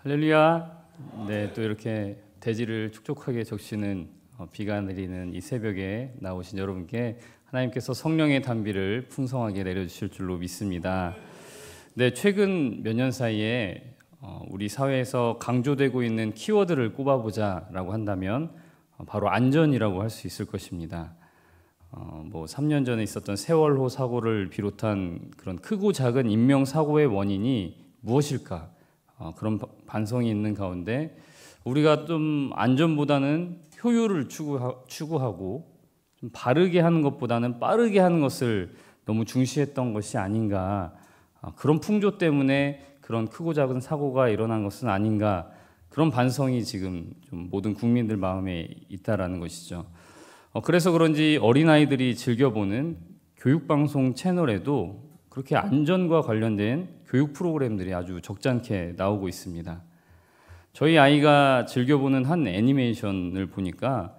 할렐루야. 네, 또 이렇게 대지를 촉촉하게 적시는 비가 내리는 이 새벽에 나오신 여러분께 하나님께서 성령의 단비를 풍성하게 내려주실 줄로 믿습니다. 네, 최근 몇 년 사이에 우리 사회에서 강조되고 있는 키워드를 꼽아보자라고 한다면 바로 안전이라고 할 수 있을 것입니다. 3년 전에 있었던 세월호 사고를 비롯한 그런 크고 작은 인명사고의 원인이 무엇일까? 그런 반성이 있는 가운데 우리가 좀 안전보다는 효율을 추구하고 좀 바르게 하는 것보다는 빠르게 하는 것을 너무 중시했던 것이 아닌가, 그런 풍조 때문에 그런 크고 작은 사고가 일어난 것은 아닌가, 그런 반성이 지금 좀 모든 국민들 마음에 있다라는 것이죠. 그래서 그런지 어린아이들이 즐겨보는 교육방송 채널에도 그렇게 안전과 관련된 교육 프로그램들이 아주 적잖게 나오고 있습니다. 저희 아이가 즐겨보는 한 애니메이션을 보니까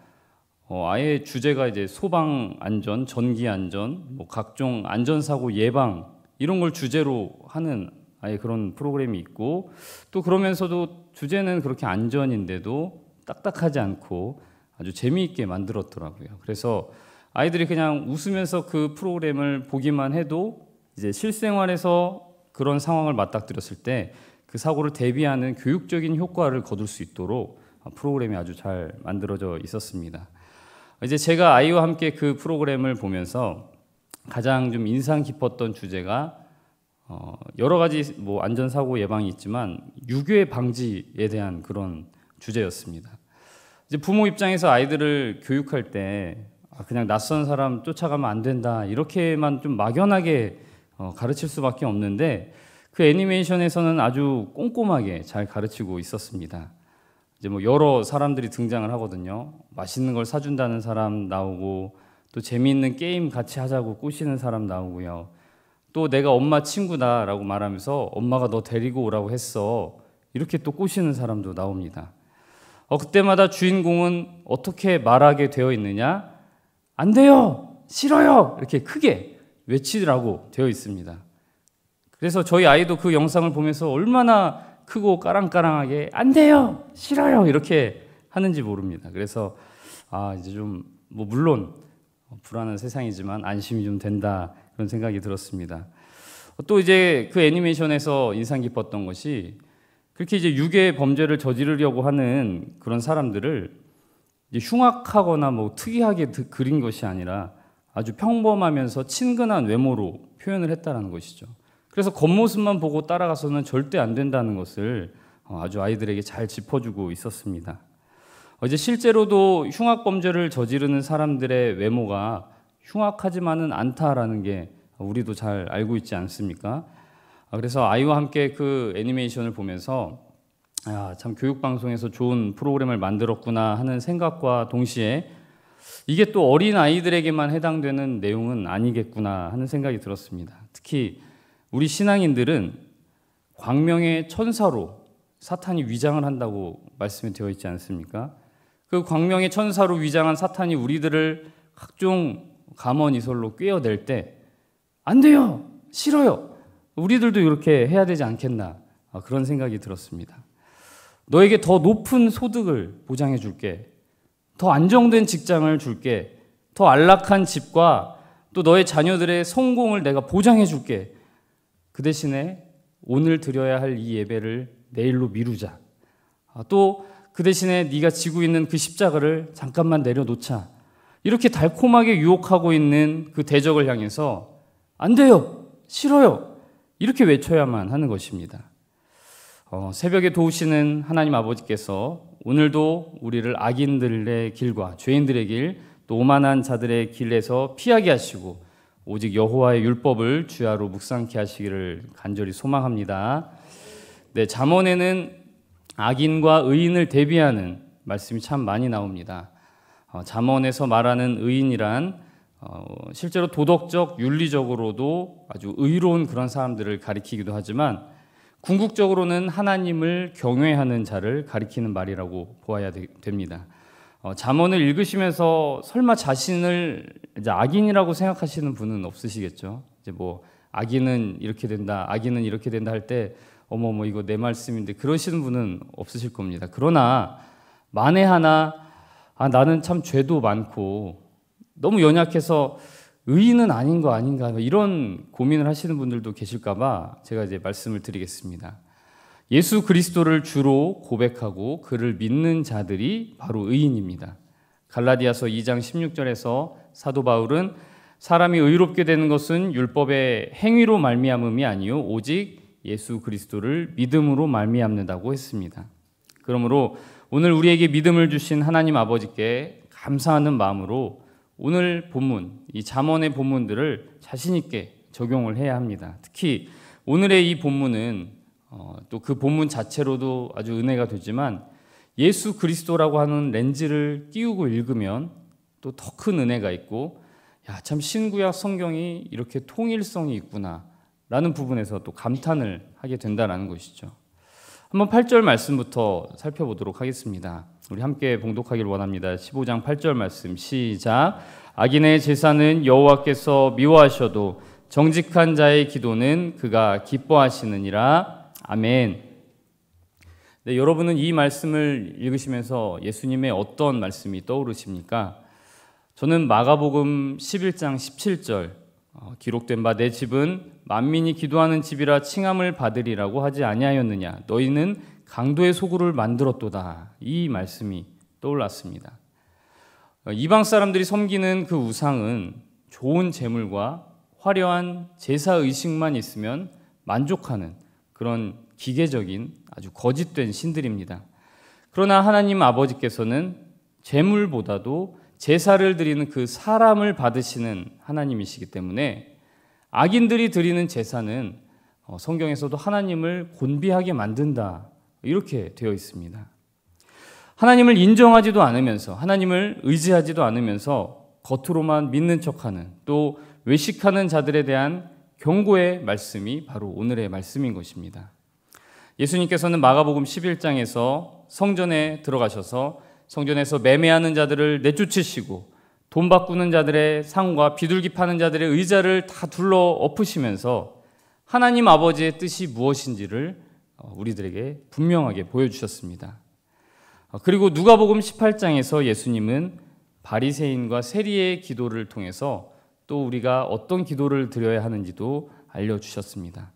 아예 주제가 이제 소방 안전, 전기 안전, 각종 안전사고 예방 이런 걸 주제로 하는 아예 그런 프로그램이 있고, 또 그러면서도 주제는 그렇게 안전인데도 딱딱하지 않고 아주 재미있게 만들었더라고요. 그래서 아이들이 그냥 웃으면서 그 프로그램을 보기만 해도 이제 실생활에서 그런 상황을 맞닥뜨렸을 때 그 사고를 대비하는 교육적인 효과를 거둘 수 있도록 프로그램이 아주 잘 만들어져 있었습니다. 이제 제가 아이와 함께 그 프로그램을 보면서 가장 좀 인상 깊었던 주제가 여러 가지 안전사고 예방이 있지만 유괴 방지에 대한 그런 주제였습니다. 이제 부모 입장에서 아이들을 교육할 때 그냥 낯선 사람 쫓아가면 안 된다 이렇게만 좀 막연하게 가르칠 수밖에 없는데, 그 애니메이션에서는 아주 꼼꼼하게 잘 가르치고 있었습니다. 이제 여러 사람들이 등장을 하거든요. 맛있는 걸 사준다는 사람 나오고, 또 재미있는 게임 같이 하자고 꼬시는 사람 나오고요. 또 내가 엄마 친구다라고 말하면서 엄마가 너 데리고 오라고 했어 이렇게 또 꼬시는 사람도 나옵니다. 그때마다 주인공은 어떻게 말하게 되어 있느냐? 안 돼요! 싫어요! 이렇게 크게 외치라고 되어 있습니다. 그래서 저희 아이도 그 영상을 보면서 얼마나 크고 까랑까랑하게 안 돼요! 싫어요! 이렇게 하는지 모릅니다. 그래서 이제 좀 물론 불안한 세상이지만 안심이 좀 된다 그런 생각이 들었습니다. 또 이제 그 애니메이션에서 인상 깊었던 것이 그렇게 이제 유괴 범죄를 저지르려고 하는 그런 사람들을 이제 흉악하거나 특이하게 그린 것이 아니라 아주 평범하면서 친근한 외모로 표현을 했다는 것이죠. 그래서 겉모습만 보고 따라가서는 절대 안 된다는 것을 아주 아이들에게 잘 짚어주고 있었습니다. 이제 실제로도 흉악 범죄를 저지르는 사람들의 외모가 흉악하지만은 않다라는 게 우리도 잘 알고 있지 않습니까? 그래서 아이와 함께 그 애니메이션을 보면서 참 교육방송에서 좋은 프로그램을 만들었구나 하는 생각과 동시에 이게 또 어린 아이들에게만 해당되는 내용은 아니겠구나 하는 생각이 들었습니다. 특히 우리 신앙인들은 광명의 천사로 사탄이 위장을 한다고 말씀이 되어 있지 않습니까? 그 광명의 천사로 위장한 사탄이 우리들을 각종 감언이설로 꿰어낼 때 안 돼요! 싫어요! 우리들도 이렇게 해야 되지 않겠나, 그런 생각이 들었습니다. 너에게 더 높은 소득을 보장해 줄게, 더 안정된 직장을 줄게, 더 안락한 집과 또 너의 자녀들의 성공을 내가 보장해 줄게. 그 대신에 오늘 드려야 할 이 예배를 내일로 미루자. 또 그 대신에 네가 지고 있는 그 십자가를 잠깐만 내려놓자. 이렇게 달콤하게 유혹하고 있는 그 대적을 향해서 안 돼요! 싫어요! 이렇게 외쳐야만 하는 것입니다. 새벽에 도우시는 하나님 아버지께서 오늘도 우리를 악인들의 길과 죄인들의 길, 또 오만한 자들의 길에서 피하게 하시고 오직 여호와의 율법을 주야로 묵상케 하시기를 간절히 소망합니다. 네, 잠언에는 악인과 의인을 대비하는 말씀이 참 많이 나옵니다. 잠언에서 말하는 의인이란 실제로 도덕적, 윤리적으로도 아주 의로운 그런 사람들을 가리키기도 하지만 궁극적으로는 하나님을 경외하는 자를 가리키는 말이라고 보아야 됩니다. 잠언을 읽으시면서 설마 자신을 이제 악인이라고 생각하시는 분은 없으시겠죠? 이제 악인은 이렇게 된다, 악인은 이렇게 된다 할 때 어머 이거 내 말씀인데 그러시는 분은 없으실 겁니다. 그러나 만에 하나 나는 참 죄도 많고 너무 연약해서 의인은 아닌 거 아닌가 이런 고민을 하시는 분들도 계실까 봐 제가 이제 말씀을 드리겠습니다. 예수 그리스도를 주로 고백하고 그를 믿는 자들이 바로 의인입니다. 갈라디아서 2장 16절에서 사도 바울은 사람이 의롭게 되는 것은 율법의 행위로 말미암음이 아니요 오직 예수 그리스도를 믿음으로 말미암는다고 했습니다. 그러므로 오늘 우리에게 믿음을 주신 하나님 아버지께 감사하는 마음으로 오늘 본문, 이 잠언의 본문들을 자신 있게 적용을 해야 합니다. 특히 오늘의 이 본문은 또 그 본문 자체로도 아주 은혜가 되지만 예수 그리스도라고 하는 렌즈를 끼우고 읽으면 또 더 큰 은혜가 있고 참 신구약 성경이 이렇게 통일성이 있구나 라는 부분에서 또 감탄을 하게 된다는 것이죠. 한번 8절 말씀부터 살펴보도록 하겠습니다. 우리 함께 봉독하기를 원합니다. 15장 8절 말씀 시작. 악인의 제사는 여호와께서 미워하셔도 정직한 자의 기도는 그가 기뻐하시느니라. 아멘. 네, 여러분은 이 말씀을 읽으시면서 예수님의 어떤 말씀이 떠오르십니까? 저는 마가복음 11장 17절 기록된 바 내 집은 만민이 기도하는 집이라 칭함을 받으리라고 하지 아니하였느냐 너희는 강도의 소굴을 만들었도다 이 말씀이 떠올랐습니다. 이방 사람들이 섬기는 그 우상은 좋은 재물과 화려한 제사 의식만 있으면 만족하는 그런 기계적인 아주 거짓된 신들입니다. 그러나 하나님 아버지께서는 재물보다도 제사를 드리는 그 사람을 받으시는 하나님이시기 때문에 악인들이 드리는 제사는 성경에서도 하나님을 곤비하게 만든다 이렇게 되어 있습니다. 하나님을 인정하지도 않으면서 하나님을 의지하지도 않으면서 겉으로만 믿는 척하는 또 외식하는 자들에 대한 경고의 말씀이 바로 오늘의 말씀인 것입니다. 예수님께서는 마가복음 11장에서 성전에 들어가셔서 성전에서 매매하는 자들을 내쫓으시고 돈 바꾸는 자들의 상과 비둘기 파는 자들의 의자를 다 둘러 엎으시면서 하나님 아버지의 뜻이 무엇인지를 우리들에게 분명하게 보여주셨습니다. 그리고 누가복음 18장에서 예수님은 바리새인과 세리의 기도를 통해서 또 우리가 어떤 기도를 드려야 하는지도 알려주셨습니다.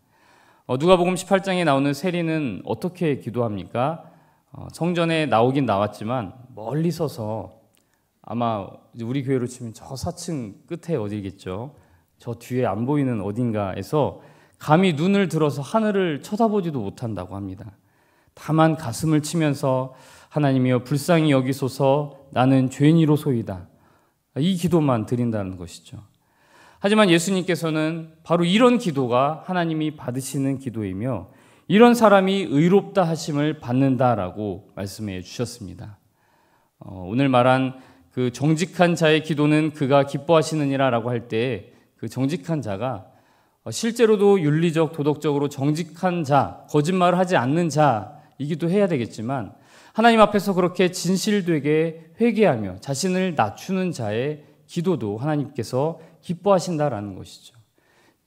누가복음 18장에 나오는 세리는 어떻게 기도합니까? 성전에 나오긴 나왔지만 멀리 서서 아마 우리 교회로 치면 저 4층 끝에 어디겠죠. 저 뒤에 안 보이는 어딘가에서 감히 눈을 들어서 하늘을 쳐다보지도 못한다고 합니다. 다만 가슴을 치면서 하나님이여 불쌍히 여기소서 나는 죄인이로소이다. 이 기도만 드린다는 것이죠. 하지만 예수님께서는 바로 이런 기도가 하나님이 받으시는 기도이며 이런 사람이 의롭다 하심을 받는다라고 말씀해 주셨습니다. 오늘 말한 그 정직한 자의 기도는 그가 기뻐하시느니라 라고 할 때 그 정직한 자가 실제로도 윤리적 도덕적으로 정직한 자, 거짓말을 하지 않는 자이기도 해야 되겠지만 하나님 앞에서 그렇게 진실되게 회개하며 자신을 낮추는 자의 기도도 하나님께서 기뻐하신다라는 것이죠.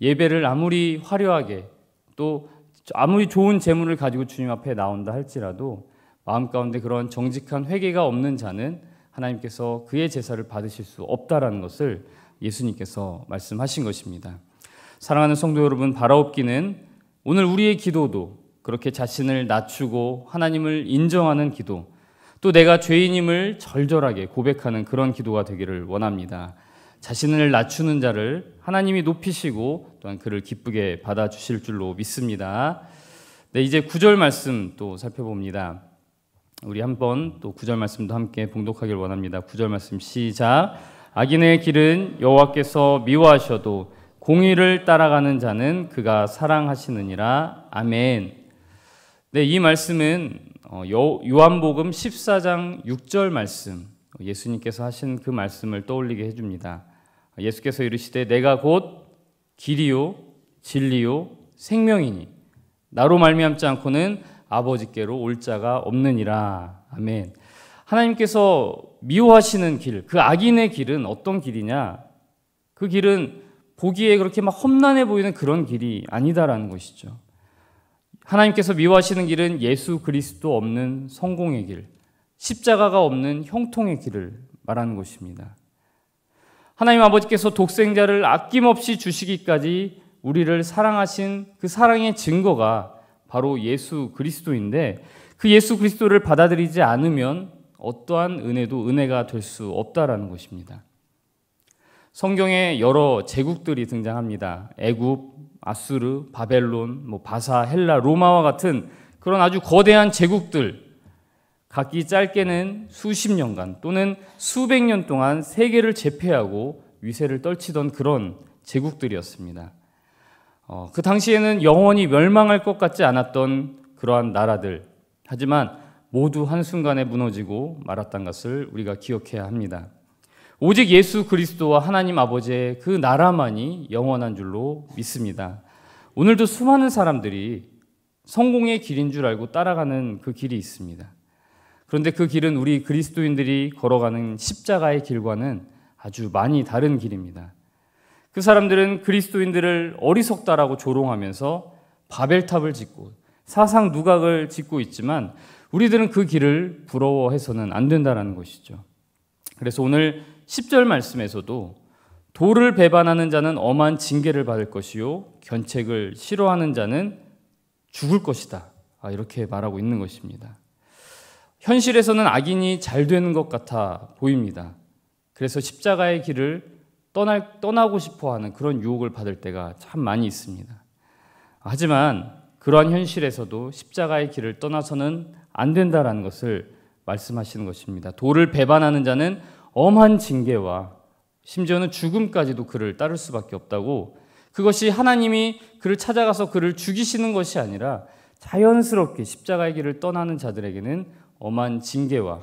예배를 아무리 화려하게 또 아무리 좋은 재물을 가지고 주님 앞에 나온다 할지라도 마음 가운데 그런 정직한 회개가 없는 자는 하나님께서 그의 제사를 받으실 수 없다라는 것을 예수님께서 말씀하신 것입니다. 사랑하는 성도 여러분, 바라옵기는 오늘 우리의 기도도 그렇게 자신을 낮추고 하나님을 인정하는 기도, 또 내가 죄인임을 절절하게 고백하는 그런 기도가 되기를 원합니다. 자신을 낮추는 자를 하나님이 높이시고 또한 그를 기쁘게 받아주실 줄로 믿습니다. 네, 이제 9절 말씀 또 살펴봅니다. 우리 한번 또 9절 말씀도 함께 봉독하길 원합니다. 9절 말씀 시작. 악인의 길은 여호와께서 미워하셔도 공의를 따라가는 자는 그가 사랑하시느니라. 아멘. 네, 이 말씀은 요한복음 14장 6절 말씀, 예수님께서 하신 그 말씀을 떠올리게 해줍니다. 예수께서 이르시되 내가 곧 길이요 진리요 생명이니 나로 말미암지 않고는 아버지께로 올 자가 없느니라. 아멘. 하나님께서 미워하시는 길, 그 악인의 길은 어떤 길이냐? 그 길은 보기에 그렇게 막 험난해 보이는 그런 길이 아니다라는 것이죠. 하나님께서 미워하시는 길은 예수 그리스도 없는 성공의 길, 십자가가 없는 형통의 길을 말하는 것입니다. 하나님 아버지께서 독생자를 아낌없이 주시기까지 우리를 사랑하신 그 사랑의 증거가 바로 예수 그리스도인데, 그 예수 그리스도를 받아들이지 않으면 어떠한 은혜도 은혜가 될 수 없다라는 것입니다. 성경에 여러 제국들이 등장합니다. 애굽, 아수르, 바벨론, 바사, 헬라, 로마와 같은 그런 아주 거대한 제국들, 각기 짧게는 수십 년간 또는 수백 년 동안 세계를 제패하고 위세를 떨치던 그런 제국들이었습니다. 그 당시에는 영원히 멸망할 것 같지 않았던 그러한 나라들, 하지만 모두 한순간에 무너지고 말았던 것을 우리가 기억해야 합니다. 오직 예수 그리스도와 하나님 아버지의 그 나라만이 영원한 줄로 믿습니다. 오늘도 수많은 사람들이 성공의 길인 줄 알고 따라가는 그 길이 있습니다. 그런데 그 길은 우리 그리스도인들이 걸어가는 십자가의 길과는 아주 많이 다른 길입니다. 그 사람들은 그리스도인들을 어리석다라고 조롱하면서 바벨탑을 짓고 사상 누각을 짓고 있지만, 우리들은 그 길을 부러워해서는 안 된다는 것이죠. 그래서 오늘 10절 말씀에서도 도를 배반하는 자는 엄한 징계를 받을 것이요 견책을 싫어하는 자는 죽을 것이다, 이렇게 말하고 있는 것입니다. 현실에서는 악인이 잘 되는 것 같아 보입니다. 그래서 십자가의 길을 떠나고 싶어하는 그런 유혹을 받을 때가 참 많이 있습니다. 하지만 그러한 현실에서도 십자가의 길을 떠나서는 안 된다라는 것을 말씀하시는 것입니다. 도를 배반하는 자는 엄한 징계와 심지어는 죽음까지도 그를 따를 수밖에 없다고, 그것이 하나님이 그를 찾아가서 그를 죽이시는 것이 아니라 자연스럽게 십자가의 길을 떠나는 자들에게는 엄한 징계와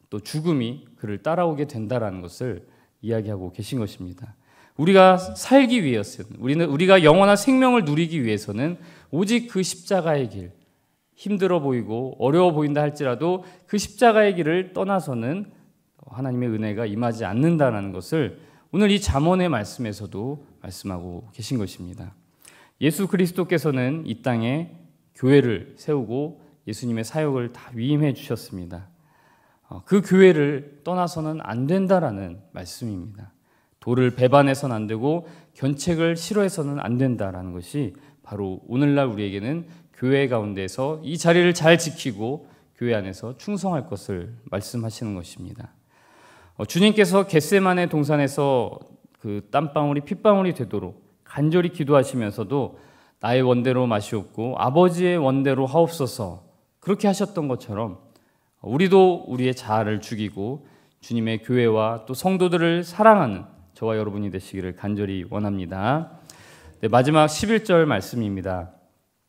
또 죽음이 그를 따라오게 된다라는 것을 이야기하고 계신 것입니다. 우리가 살기 위해서는, 우리가 영원한 생명을 누리기 위해서는 오직 그 십자가의 길, 힘들어 보이고 어려워 보인다 할지라도 그 십자가의 길을 떠나서는 하나님의 은혜가 임하지 않는다는 것을 오늘 이 잠언의 말씀에서도 말씀하고 계신 것입니다. 예수 그리스도께서는 이 땅에 교회를 세우고 예수님의 사역을 다 위임해 주셨습니다. 그 교회를 떠나서는 안 된다라는 말씀입니다. 도를 배반해서는 안 되고 견책을 싫어해서는 안 된다라는 것이 바로 오늘날 우리에게는 교회 가운데서 이 자리를 잘 지키고 교회 안에서 충성할 것을 말씀하시는 것입니다. 주님께서 겟세마네 동산에서 그 땀방울이 핏방울이 되도록 간절히 기도하시면서도 나의 원대로 마시옵고 아버지의 원대로 하옵소서, 그렇게 하셨던 것처럼 우리도 우리의 자아를 죽이고 주님의 교회와 또 성도들을 사랑하는 저와 여러분이 되시기를 간절히 원합니다. 네, 마지막 11절 말씀입니다.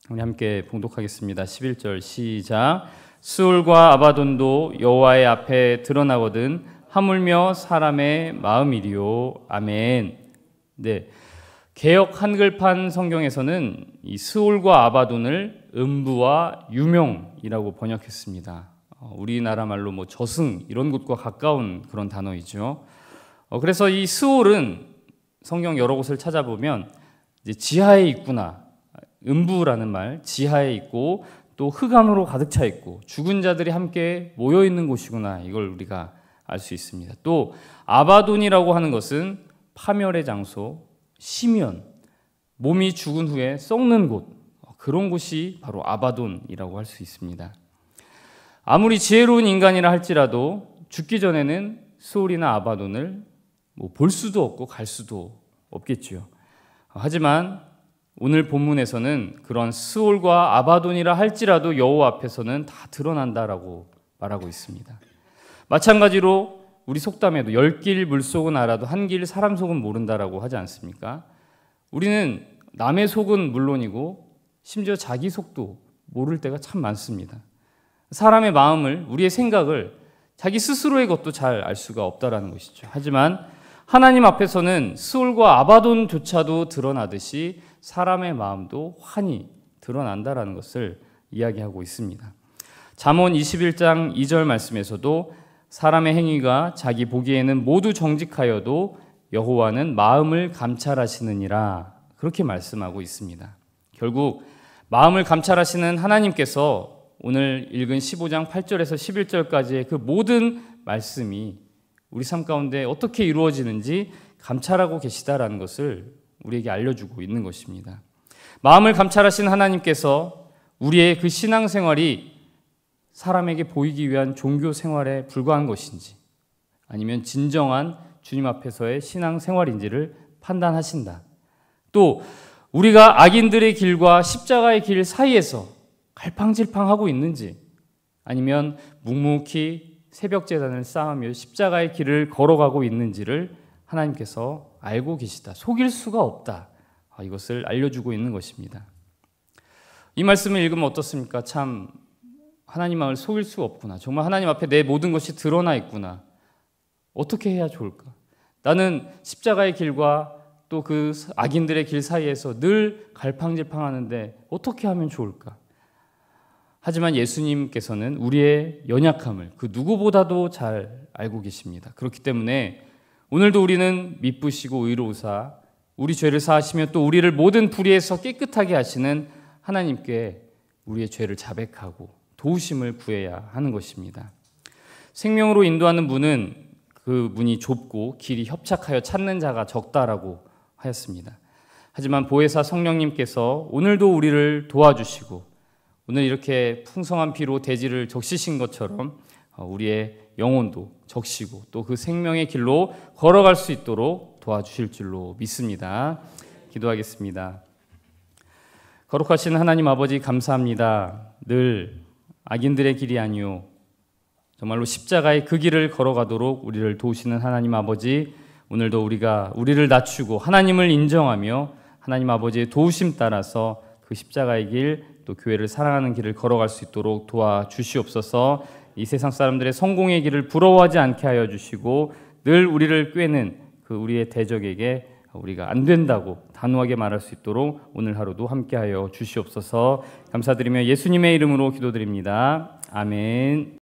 우리 함께 봉독하겠습니다. 11절 시작. 스올과 아바돈도 여호와의 앞에 드러나거든 하물며 사람의 마음이리요. 아멘. 네, 개역 한글판 성경에서는 이 스올과 아바돈을 음부와 유명이라고 번역했습니다. 우리나라 말로 저승 이런 곳과 가까운 그런 단어이죠. 그래서 이 스올은 성경 여러 곳을 찾아보면 이제 지하에 있구나, 음부라는 말, 지하에 있고 또 흑암으로 가득 차 있고 죽은 자들이 함께 모여 있는 곳이구나, 이걸 우리가 알 수 있습니다. 또 아바돈이라고 하는 것은 파멸의 장소, 심연, 몸이 죽은 후에 썩는 곳, 그런 곳이 바로 아바돈이라고 할 수 있습니다. 아무리 지혜로운 인간이라 할지라도 죽기 전에는 스올이나 아바돈을 볼 수도 없고 갈 수도 없겠지요. 하지만 오늘 본문에서는 그런 스올과 아바돈이라 할지라도 여호와 앞에서는 다 드러난다라고 말하고 있습니다. 마찬가지로 우리 속담에도 10길 물속은 알아도 한 길 사람 속은 모른다라고 하지 않습니까? 우리는 남의 속은 물론이고 심지어 자기 속도 모를 때가 참 많습니다. 사람의 마음을, 우리의 생각을 자기 스스로의 것도 잘 알 수가 없다라는 것이죠. 하지만 하나님 앞에서는 스올과 아바돈조차도 드러나듯이 사람의 마음도 환히 드러난다라는 것을 이야기하고 있습니다. 잠언 21장 2절 말씀에서도 사람의 행위가 자기 보기에는 모두 정직하여도 여호와는 마음을 감찰하시느니라, 그렇게 말씀하고 있습니다. 결국 마음을 감찰하시는 하나님께서 오늘 읽은 15장 8절에서 11절까지의 그 모든 말씀이 우리 삶 가운데 어떻게 이루어지는지 감찰하고 계시다라는 것을 우리에게 알려주고 있는 것입니다. 마음을 감찰하시는 하나님께서 우리의 그 신앙생활이 사람에게 보이기 위한 종교 생활에 불과한 것인지 아니면 진정한 주님 앞에서의 신앙생활인지를 판단하신다. 또 우리가 악인들의 길과 십자가의 길 사이에서 갈팡질팡하고 있는지 아니면 묵묵히 새벽제단을 쌓으며 십자가의 길을 걸어가고 있는지를 하나님께서 알고 계시다. 속일 수가 없다. 이것을 알려주고 있는 것입니다. 이 말씀을 읽으면 어떻습니까? 참 하나님 마음을 속일 수 없구나. 정말 하나님 앞에 내 모든 것이 드러나 있구나. 어떻게 해야 좋을까? 나는 십자가의 길과 또 그 악인들의 길 사이에서 늘 갈팡질팡하는데 어떻게 하면 좋을까? 하지만 예수님께서는 우리의 연약함을 그 누구보다도 잘 알고 계십니다. 그렇기 때문에 오늘도 우리는 미쁘시고 의로우사 우리 죄를 사하시며 또 우리를 모든 불의에서 깨끗하게 하시는 하나님께 우리의 죄를 자백하고 도우심을 구해야 하는 것입니다. 생명으로 인도하는 문은 그 문이 좁고 길이 협착하여 찾는 자가 적다라고 하였습니다. 하지만 보혜사 성령님께서 오늘도 우리를 도와주시고 오늘 이렇게 풍성한 피로 대지를 적시신 것처럼 우리의 영혼도 적시고 또 그 생명의 길로 걸어갈 수 있도록 도와주실 줄로 믿습니다. 기도하겠습니다. 거룩하신 하나님 아버지 감사합니다. 늘 악인들의 길이 아니요 정말로 십자가의 그 길을 걸어가도록 우리를 도우시는 하나님 아버지, 오늘도 우리가 우리를 낮추고 하나님을 인정하며 하나님 아버지의 도우심 따라서 그 십자가의 길, 또 교회를 사랑하는 길을 걸어갈 수 있도록 도와주시옵소서. 이 세상 사람들의 성공의 길을 부러워하지 않게 하여 주시고 늘 우리를 꾀는 그 우리의 대적에게 우리가 안 된다고 단호하게 말할 수 있도록 오늘 하루도 함께하여 주시옵소서. 감사드리며 예수님의 이름으로 기도드립니다. 아멘.